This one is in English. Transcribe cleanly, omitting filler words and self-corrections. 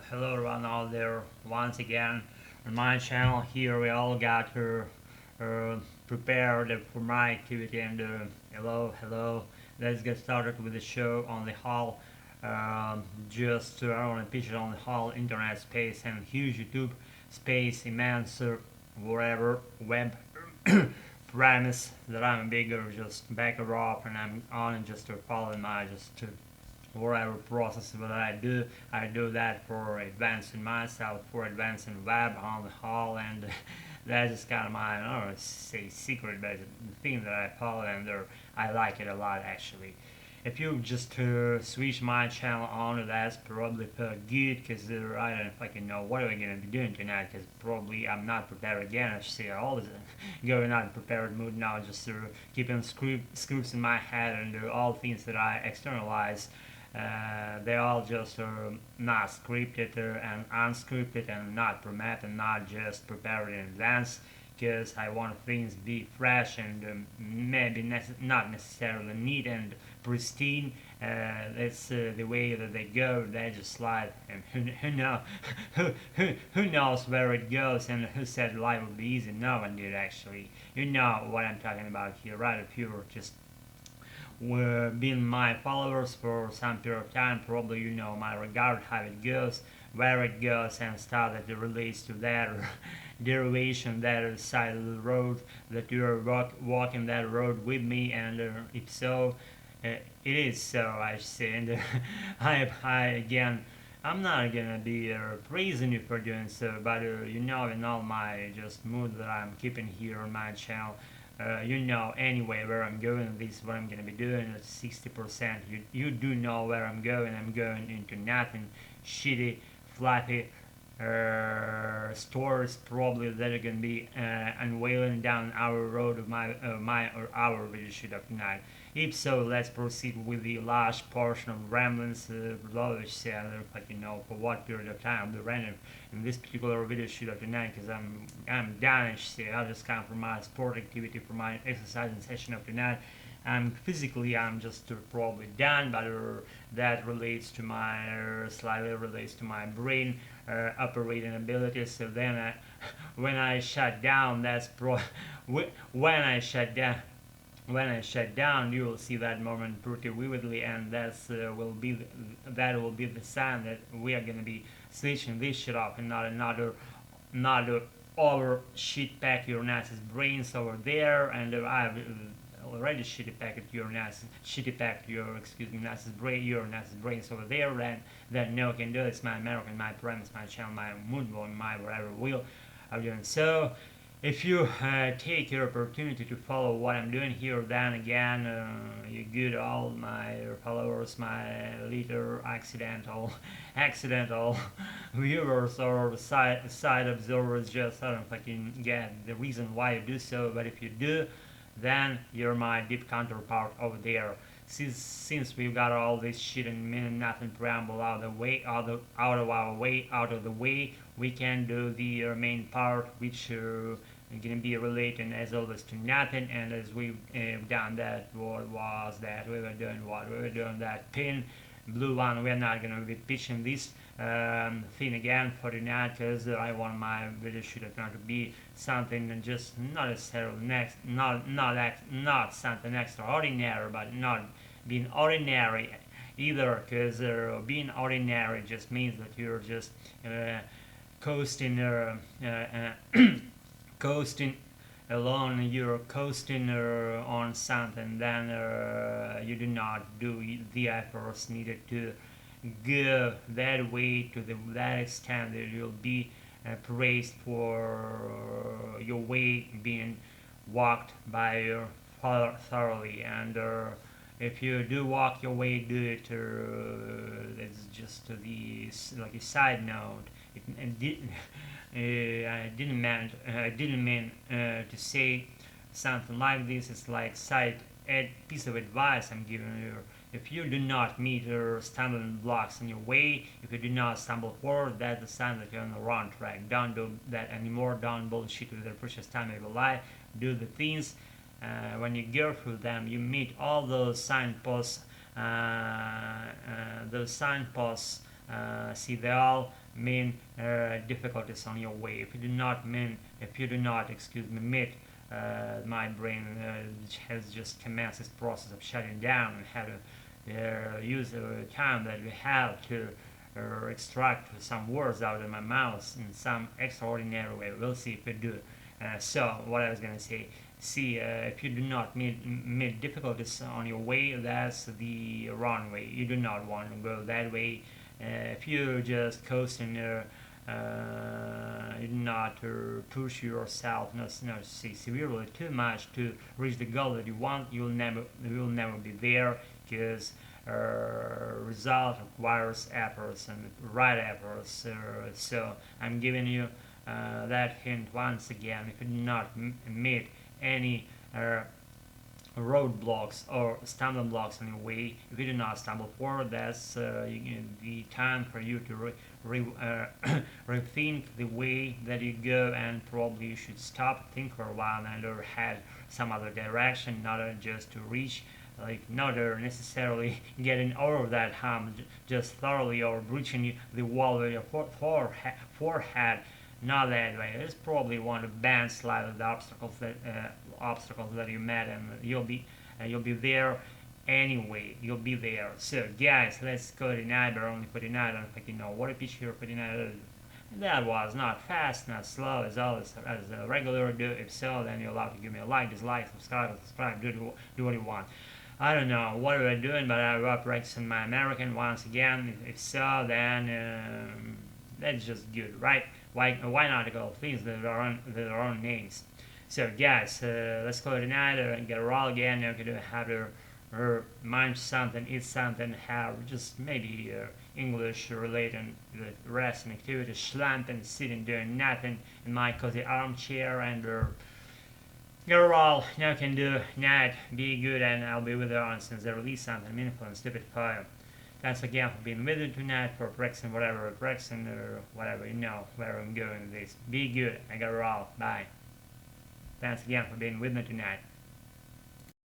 Hello everyone out there once again on my channel. Here we all got uh, prepared for my activity and hello. Let's get started with the show on the whole. Just I want to pitch it on the whole internet space and huge YouTube space, immense whatever web premise that I'm a bigger just backer up and I'm on just to follow my just to whatever process that I do that for advancing myself, for advancing web on the whole, and that's just kind of my, I don't know, say secret, but the thing that I follow, and I like it a lot actually. If you just switch my channel on, that's probably good, because I don't fucking know what are we gonna be doing tonight, because probably I'm not prepared again. I see all this going on in prepared mood now, just keeping scripts in my head and all things that I externalize. They all just not scripted and unscripted and not premed and not just prepared in advance, because I want things to be fresh and maybe not necessarily neat and pristine. It's the way that they go. They just slide, and who know who knows where it goes, and who said life would be easy? No one did actually. You know what I'm talking about here, right? If you were just been my followers for some period of time, probably you know my regard, how it goes, where it goes, and stuff that relates to that derivation, that side of the road, that you're walking that road with me, and if so, it is so, I say, and I again. I'm not gonna be praising you for doing so, but you know, in all my just mood that I'm keeping here on my channel, you know anyway where I'm going. This is what I'm gonna be doing at 60%. You do know where I'm going. I'm going into nothing shitty, fluffy stores probably that are gonna be unveiling down our road of our video shoot of tonight. If so, let's proceed with the last portion of ramblings. Rubbish said, but you know for what period of time I'll be running in this particular video shoot of tonight, because I'm done. I'll just come from my sport activity, for my exercising session of tonight. Physically I'm just probably done, but that relates to my slightly relates to my brain operating abilities. So then when I shut down, when I shut down. When I shut down, you will see that moment pretty vividly, and that will be the sign that we are gonna be switching this shit off, and not over shit pack your nas's brains over there, and I've already shitty packed your your nas's brains over there, and that no can do. It's my American, my premise, my channel, my mood, my whatever will I'm doing so. If you take your opportunity to follow what I'm doing here, then again, you good all my followers, my little accidental viewers or side observers. Just I don't fucking get the reason why you do so, but if you do, then you're my deep counterpart over there. Since we've got all this shit and minute nothing preamble out of the way, we can do the main part, which gonna be related as always to nothing. And as we've done that, what was that we were doing that pin blue one. We're not gonna be pitching this thing again for tonight, because I want my video shoot to be something just not necessarily not something extraordinary, but not being ordinary either, because being ordinary just means that you're just coasting coasting alone, you're coasting on something, then you do not do the efforts needed to go that way to that extent that you'll be praised for your way being walked by your father thoroughly. And if you do walk your way, do it. It's just the like a side note. I didn't mean to say something like this. It's like piece of advice I'm giving you. If you do not meet stumbling blocks in your way, if you do not stumble forward, that's the sign that you're on the wrong track. Don't do that anymore. Don't bullshit with the precious time of your life. Do the things. When you go through them, you meet all those signposts See, they all mean difficulties on your way. If you do not, excuse me, meet my brain has just commenced this process of shutting down and have to use the time that we have to extract some words out of my mouth in some extraordinary way. We'll see if we do. So what I was going to say, see, if you do not meet difficulties on your way, that's the wrong way. You do not want to go that way. If you just coast in there, not push yourself, not severely too much to reach the goal that you want, you'll never be there, because result requires efforts and right efforts. So I'm giving you that hint once again. If you do not meet any roadblocks or stumbling blocks on your way, if you do not stumble forward, that's the time for you to rethink the way that you go, and probably you should stop, think for a while, and or head some other direction, not just to reach, like not necessarily getting over that hump just thoroughly, or breaching the wall with your forehead. Not that way. It's probably one of the band slide of the obstacles that you met, and you'll be there anyway. You'll be there. So guys, let's go tonight, but only for tonight. I don't think you know what a pitch here for tonight. That was not fast, not slow, as always, as a regular do. If so, then you're allowed to give me a like, dislike, subscribe, do what you want. I don't know what we're doing, but I will practicing my American once again. If so, then that's just good, right? Why not go things that are their own names? So guys, let's go tonight and get a roll again. You can have to munch something, eat something, have just maybe English related resting activity, slumping, sitting, doing nothing in my cozy armchair, and get a roll. Now can do night, be good, and I'll be with you on since they release something meaningful and stupid for you. Thanks again for being with me tonight, for practicing whatever, or whatever, you know where I'm going with this. Be good. I got it all. Bye. Thanks again for being with me tonight.